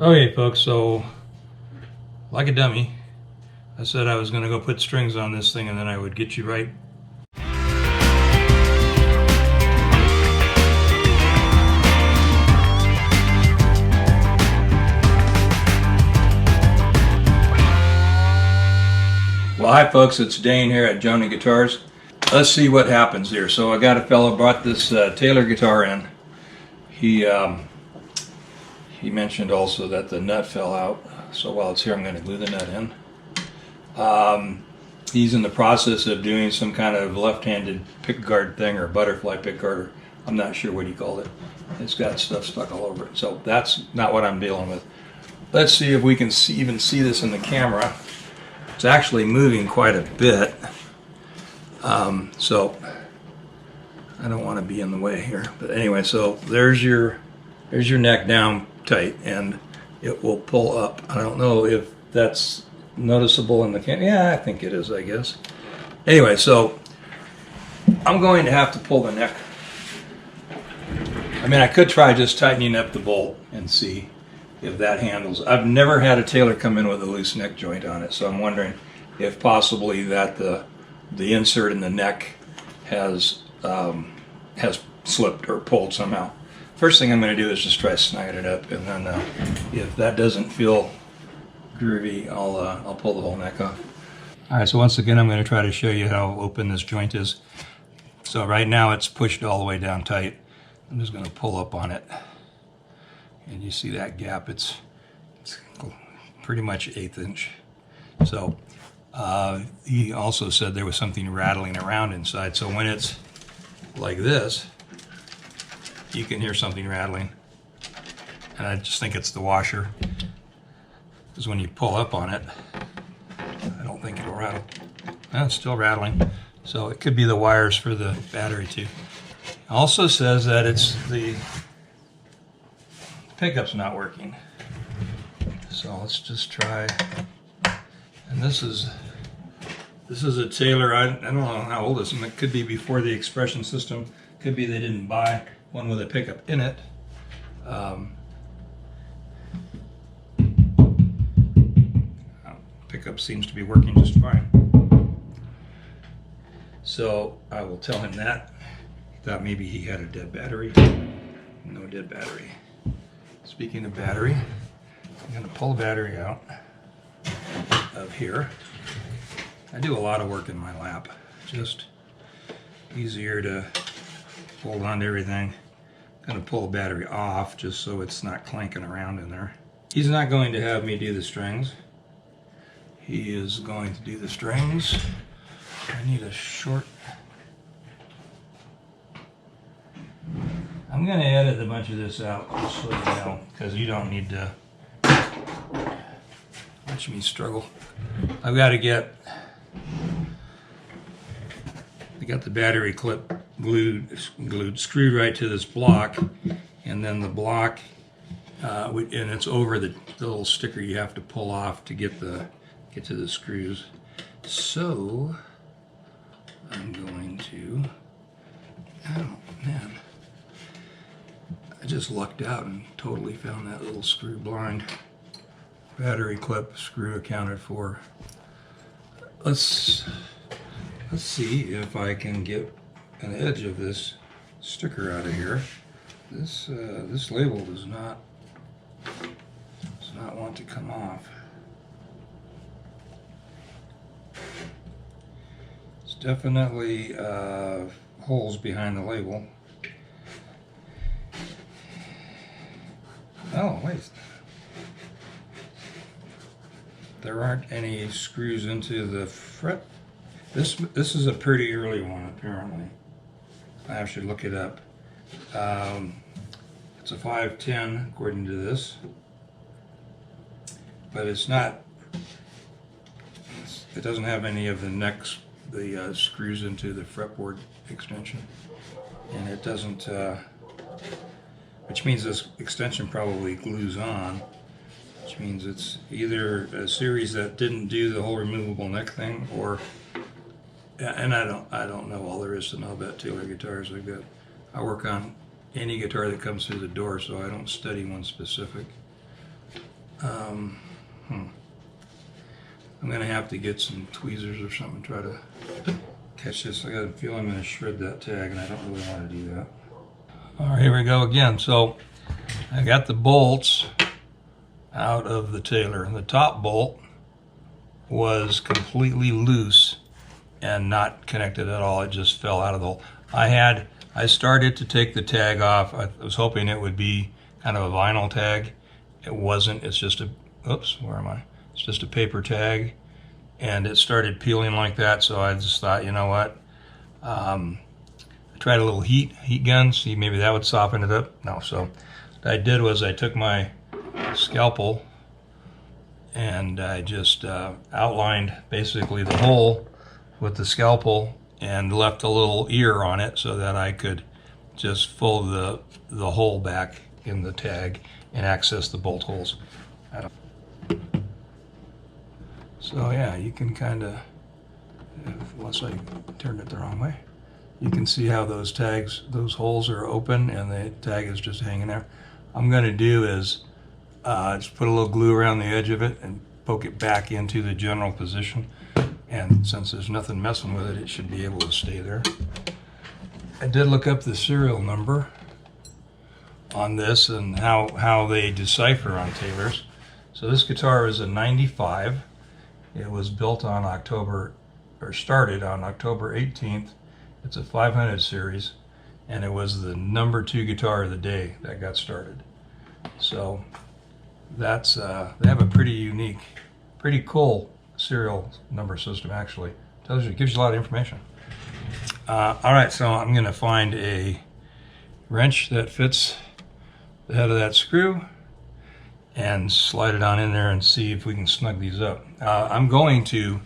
Okay folks, so like a dummy, I said I was going to go put strings on this thing and then I would get you right. Well, hi folks, it's Dane here at JONAH Guitars. Let's see what happens here. So I got a fellow brought this Taylor guitar in. He mentioned also that the nut fell out, so while it's here I'm going to glue the nut in. He's in the process of doing some kind of left-handed pickguard thing, or butterfly pickguard, or I'm not sure what he called it. It's got stuff stuck all over it, so that's not what I'm dealing with. Let's see if we can even see this in the camera. It's actually moving quite a bit, so I don't want to be in the way here. But anyway, so there's your neck down tight, and it will pull up. I don't know if that's noticeable in the camera. Yeah, I think it is, I guess. Anyway, so I'm going to have to pull the neck. I mean, I could try just tightening up the bolt and see if that handles. I've never had a Taylor come in with a loose neck joint on it, so I'm wondering if possibly that the insert in the neck has slipped or pulled somehow. First thing I'm going to do is just try snagging it up, and then if that doesn't feel groovy, I'll pull the whole neck off. All right, so once again I'm going to try to show you how open this joint is. So right now it's pushed all the way down tight. I'm just going to pull up on it, and you see that gap. It's pretty much 1/8 inch. So he also said there was something rattling around inside. So when it's like this, you can hear something rattling, and I just think it's the washer, because when you pull up on it, I don't think it'll rattle. Well, it's still rattling, so it could be the wires for the battery too. Also says that it's the pickup's not working, so let's just try. And this is a Taylor. I don't know how old this is. It could be before the expression system. Could be they didn't buy one with a pickup in it. Pickup seems to be working just fine. So I will tell him that. He thought maybe he had a dead battery. No dead battery. Speaking of battery, I'm going to pull the battery out of here. I do a lot of work in my lap. Just easier to hold on to everything. I'm going to pull the battery off just so it's not clanking around in there. He's not going to have me do the strings. He is going to do the strings. I need a short. I'm going to edit a bunch of this out just so you know, because you don't need to watch me struggle. I've got to get. I got the battery clip glued, screwed right to this block, and then the block, and it's over the little sticker you have to pull off to get to the screws. So I'm going to. Oh man, I just lucked out and totally found that little screw blind. Battery clip screw accounted for. Let's see if I can get an edge of this sticker out of here. This label does not want to come off. It's definitely holes behind the label. Oh wait, there aren't any screws into the fret. This is a pretty early one, apparently. I should look it up. It's a 510 according to this, but it's not. It doesn't have any of the screws into the fretboard extension, and it doesn't. Which means this extension probably glues on. Which means it's either a series that didn't do the whole removable neck thing, or. And I don't know all there is to know about Taylor guitars. I work on any guitar that comes through the door, so I don't study one specific. Um, I'm going to have to get some tweezers or something, try to catch this. I got a feeling I'm going to shred that tag, and I don't really want to do that. All right, here we go again. So I got the bolts out of the Taylor, and the top bolt was completely loose and not connected at all. It just fell out of the hole. I started to take the tag off. I was hoping it would be kind of a vinyl tag. It wasn't. It's just a, oops, where am I? It's just a paper tag, and it started peeling like that. So I just thought, you know what? I tried a little heat gun, see maybe that would soften it up. No, so what I did was I took my scalpel and I just outlined basically the hole with the scalpel and left a little ear on it so that I could just fold the hole back in the tag and access the bolt holes. So yeah, you can kind of, unless I turned it the wrong way, you can see how those holes are open and the tag is just hanging there. I'm going to do is just put a little glue around the edge of it and poke it back into the general position. And since there's nothing messing with it, it should be able to stay there. I did look up the serial number on this and how they decipher on Taylors. So this guitar is a 95. It was built on started on October 18th. It's a 500 series, and it was the number 2 guitar of the day that got started. So that's they have a pretty unique, pretty cool serial number system. Actually, gives you a lot of information. All right, so I'm going to find a wrench that fits the head of that screw and slide it on in there and see if we can snug these up. I'm going to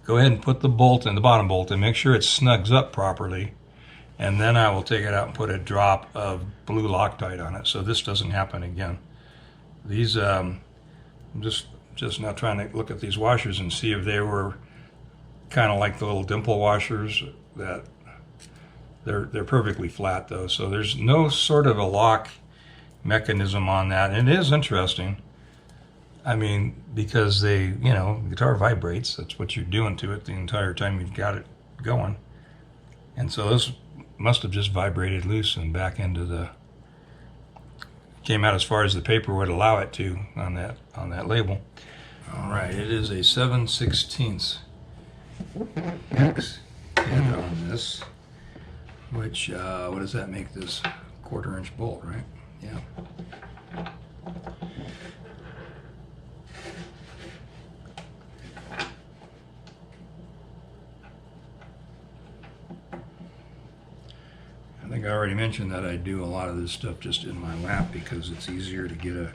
go ahead and put the bolt in, the bottom bolt, and make sure it snugs up properly, and then I will take it out and put a drop of blue Loctite on it so this doesn't happen again. These, I'm just now trying to look at these washers and see if they were kind of like the little dimple washers. That they're perfectly flat though, so there's no sort of a lock mechanism on that. And it is interesting, I mean, because the guitar vibrates. That's what you're doing to it the entire time you've got it going, and so this must have just vibrated loose and back into the, came out as far as the paper would allow it to on that label. All right, it is a 7/16 hex head on this, which what does that make this? 1/4 inch bolt, right? Yeah. I think I already mentioned that I do a lot of this stuff just in my lap because it's easier to get a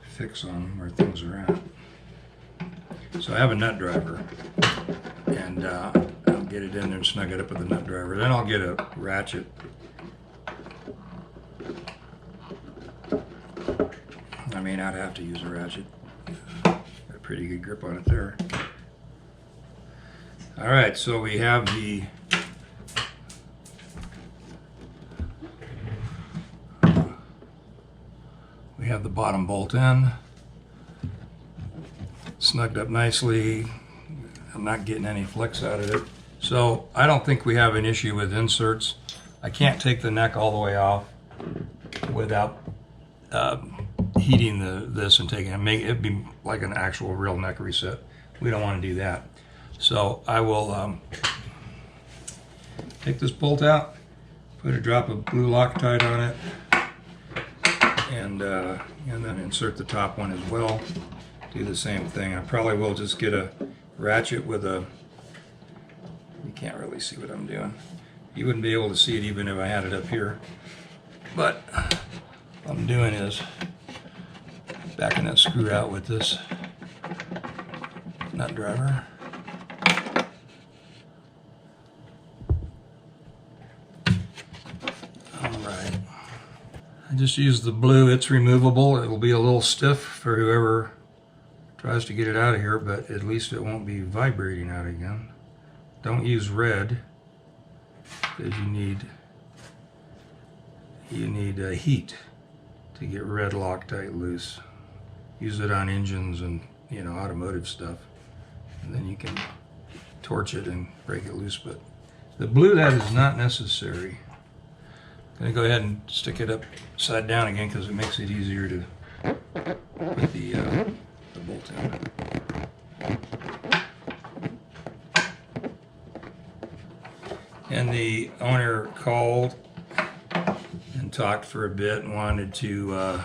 fix on where things are at. So I have a nut driver, and I'll get it in there and snug it up with a nut driver. Then I'll get a ratchet. I may not have to use a ratchet. Got a pretty good grip on it there. All right, so we have the bottom bolt in, snugged up nicely. I'm not getting any flicks out of it. So I don't think we have an issue with inserts. I can't take the neck all the way off without heating this and taking it. It'd be like an actual real neck reset. We don't want to do that. So I will take this bolt out, put a drop of blue Loctite on it, and then insert the top one as well. Do the same thing. I probably will just get a ratchet with a, you can't really see what I'm doing. You wouldn't be able to see it even if I had it up here. But what I'm doing is backing that screw out with this nut driver. Alright. I just used the blue. It's removable. It'll be a little stiff for whoever tries to get it out of here, but at least it won't be vibrating out again. Don't use red, because you need heat to get red Loctite loose. use it on engines and, you know, automotive stuff. And then you can torch it and break it loose. But the blue, that is not necessary. I'm going to go ahead and stick it upside down again because it makes it easier to put the bolt in. And the owner called and talked for a bit and wanted to,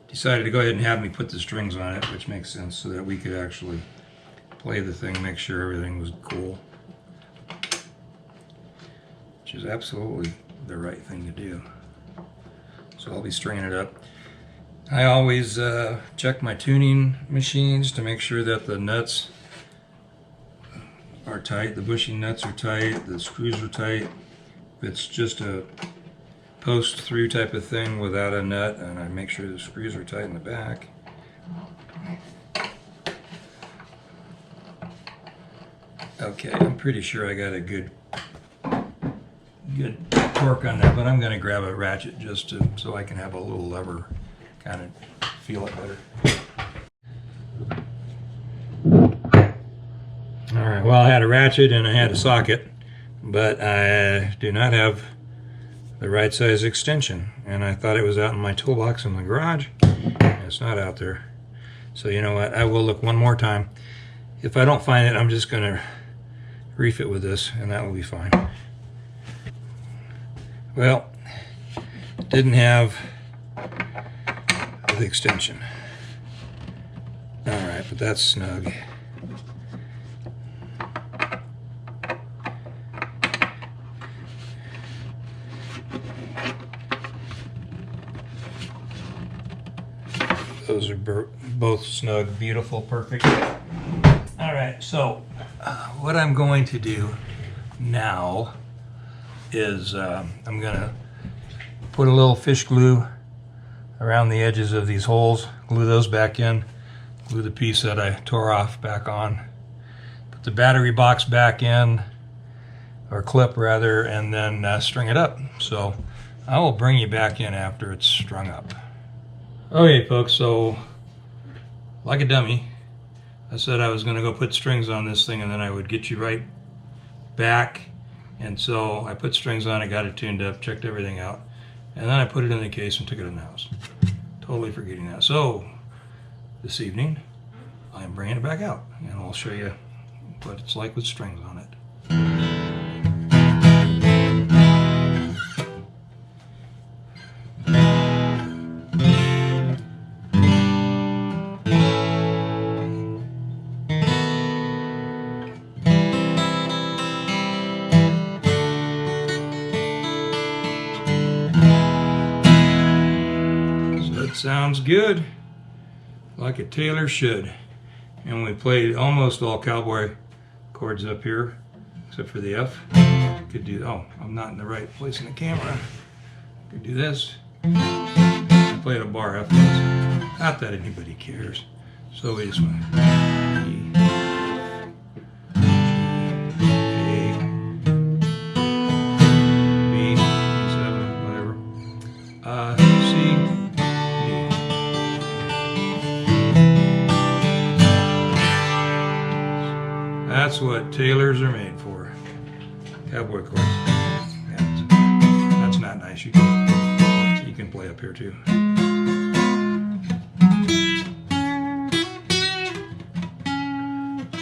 decided to go ahead and have me put the strings on it, which makes sense, so that we could actually play the thing, make sure everything was cool. Which is absolutely the right thing to do. So I'll be stringing it up. I always check my tuning machines to make sure that the nuts are tight, the bushing nuts are tight, the screws are tight. If it's just a post through type of thing without a nut, and I make sure the screws are tight in the back. Okay, I'm pretty sure I got a good torque on that, but I'm going to grab a ratchet just so I can have a little lever, kind of feel it better. All right, well, I had a ratchet and I had a socket, but I do not have the right size extension, and I thought it was out in my toolbox in the garage. It's not out there. So you know what, I will look one more time. If I don't find it, I'm just going to refit with this, and that will be fine. Well, didn't have the extension. All right, but that's snug. Those are both snug, beautiful, perfect. All right, so what I'm going to do now is I'm going to put a little fish glue around the edges of these holes, glue those back in, glue the piece that I tore off back on, put the battery box back in, or clip rather, and then string it up. So I will bring you back in after it's strung up. Okay folks, so like a dummy, I said I was going to go put strings on this thing and then I would get you right back. And so I put strings on it, got it tuned up, checked everything out, and then I put it in the case and took it in the house. Totally forgetting that. So this evening I'm bringing it back out and I'll show you what it's like with strings on it. Sounds good, like a tailor should. And we played almost all cowboy chords up here, except for the F. Could do, oh, I'm not in the right place in the camera. Could do this. I played a bar F. Not that anybody cares. So we just went E, A, B, 7, whatever. C. That's what tailors are made for. Cowboy chords. That's not nice. You can play up here too.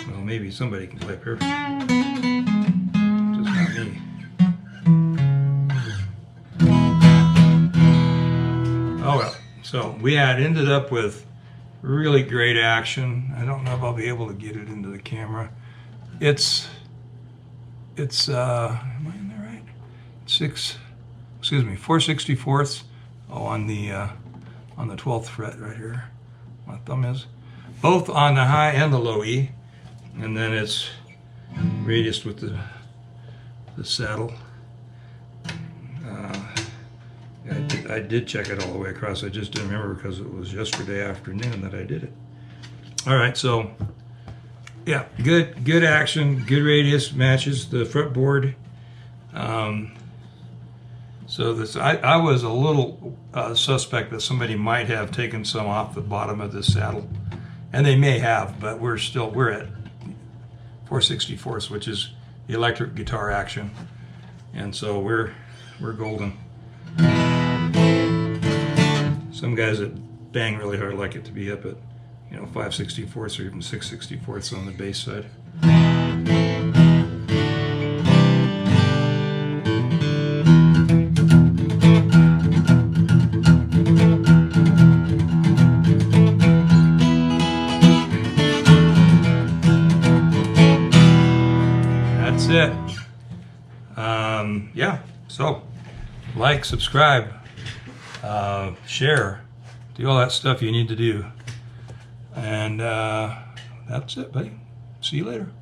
Well, maybe somebody can play up here. Just not me. Oh well. So we had ended up with really great action. I don't know if I'll be able to get it into the camera. It's am I in there right? 4/64 on the 12th fret right here. My thumb is both on the high and the low E, and then it's radiused with the saddle. I did check it all the way across. I just didn't remember because it was yesterday afternoon that I did it. All right, so yeah, good action, good radius, matches the fretboard. So this, I was a little suspect that somebody might have taken some off the bottom of this saddle, and they may have, but we're at 4/64, which is the electric guitar action, and so we're golden. Some guys that bang really hard like it to be up at 5/64 or even 6/64 on the bass side. That's it. Yeah, so like, subscribe, share, do all that stuff you need to do. And that's it, buddy. See you later.